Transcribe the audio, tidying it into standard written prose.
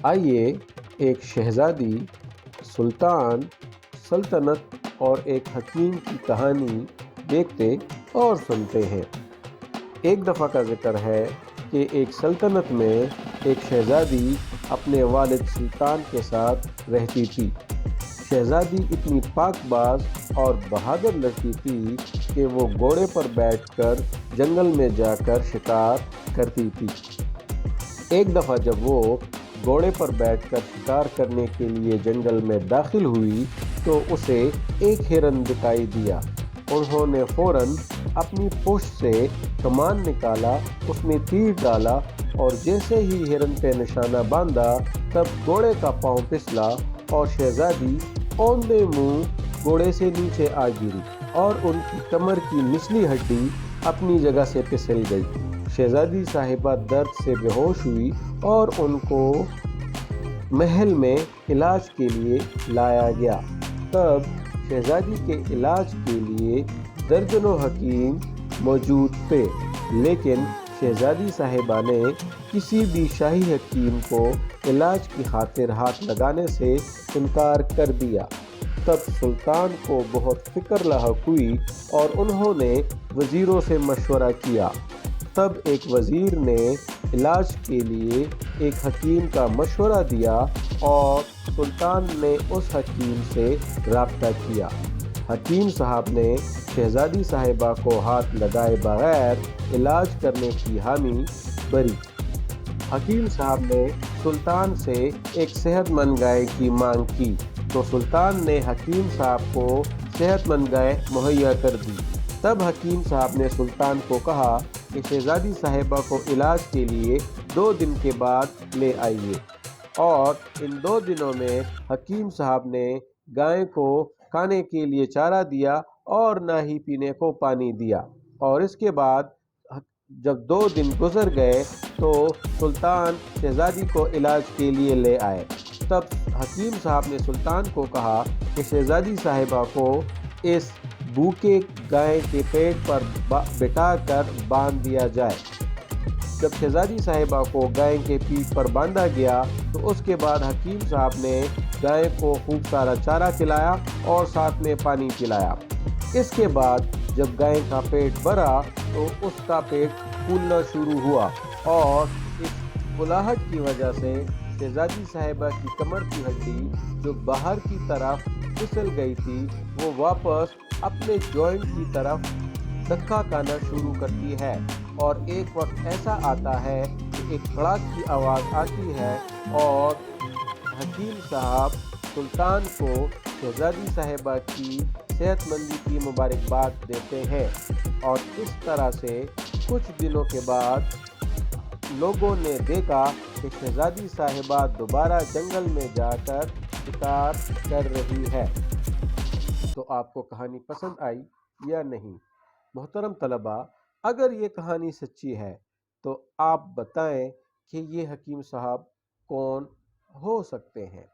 آئیے ایک شہزادی، سلطان، سلطنت اور ایک حکیم کی کہانی دیکھتے اور سنتے ہیں۔ ایک دفعہ کا ذکر ہے کہ ایک سلطنت میں ایک شہزادی اپنے والد سلطان کے ساتھ رہتی تھی۔ شہزادی اتنی پاک باز اور بہادر لڑکی تھی کہ وہ گھوڑے پر بیٹھ کر جنگل میں جا کر شکار کرتی تھی۔ ایک دفعہ جب وہ گھوڑے پر بیٹھ کر شکار کرنے کے لیے جنگل میں داخل ہوئی تو اسے ایک ہرن دکھائی دیا۔ انہوں نے فوراً اپنی پشت سے کمان نکالا، اس میں تیر ڈالا اور جیسے ہی ہرن پہ نشانہ باندھا تب گھوڑے کا پاؤں پھسلا اور شہزادی اوندے منہ گھوڑے سے نیچے آ گری اور ان کی کمر کی نچلی ہڈی اپنی جگہ سے پھسل گئی۔ شہزادی صاحبہ درد سے بے ہوش ہوئی اور ان کو محل میں علاج کے لیے لایا گیا۔ تب شہزادی کے علاج کے لیے درجنوں حکیم موجود تھے، لیکن شہزادی صاحبہ نے کسی بھی شاہی حکیم کو علاج کی خاطر ہاتھ لگانے سے انکار کر دیا۔ تب سلطان کو بہت فکر لاحق ہوئی اور انہوں نے وزیروں سے مشورہ کیا۔ تب ایک وزیر نے علاج کے لیے ایک حکیم کا مشورہ دیا اور سلطان نے اس حکیم سے رابطہ کیا۔ حکیم صاحب نے شہزادی صاحبہ کو ہاتھ لگائے بغیر علاج کرنے کی حامی بھری۔ حکیم صاحب نے سلطان سے ایک صحت مند گائے کی مانگ کی تو سلطان نے حکیم صاحب کو صحت مند گائے مہیا کر دی۔ تب حکیم صاحب نے سلطان کو کہا کہ شہزادی صاحبہ کو علاج کے لیے 2 دن کے بعد لے آئیے، اور ان 2 دنوں میں حکیم صاحب نے گائے کو کھانے کے لیے چارہ دیا اور نہ ہی پینے کو پانی دیا۔ اور اس کے بعد جب 2 دن گزر گئے تو سلطان شہزادی کو علاج کے لیے لے آئے۔ تب حکیم صاحب نے سلطان کو کہا کہ شہزادی صاحبہ کو اس بھوکے گائے کے پیٹ پر بٹھا کر باندھ دیا جائے۔ جب شہزادی صاحبہ کو گائے کے پیٹ پر باندھا گیا تو اس کے بعد حکیم صاحب نے گائے کو خوب سارا چارہ کھلایا اور ساتھ میں پانی پلایا۔ اس کے بعد جب گائے کا پیٹ بھرا تو اس کا پیٹ پھولنا شروع ہوا اور اس پھلاہٹ کی وجہ سے شہزادی صاحبہ کی کمر کی ہڈی جو باہر کی طرف پھسل گئی تھی وہ واپس اپنے جوائنٹ کی طرف دھکا کھانا شروع کرتی ہے، اور ایک وقت ایسا آتا ہے کہ ایک کڑاک کی آواز آتی ہے اور حکیم صاحب سلطان کو شہزادی صاحبہ کی صحت مندی کی مبارکباد دیتے ہیں۔ اور اس طرح سے کچھ دنوں کے بعد لوگوں نے دیکھا کہ شہزادی صاحبہ دوبارہ جنگل میں جا کر شکار کر رہی ہے۔ تو آپ کو کہانی پسند آئی یا نہیں؟ محترم طلباء، اگر یہ کہانی سچی ہے تو آپ بتائیں کہ یہ حکیم صاحب کون ہو سکتے ہیں؟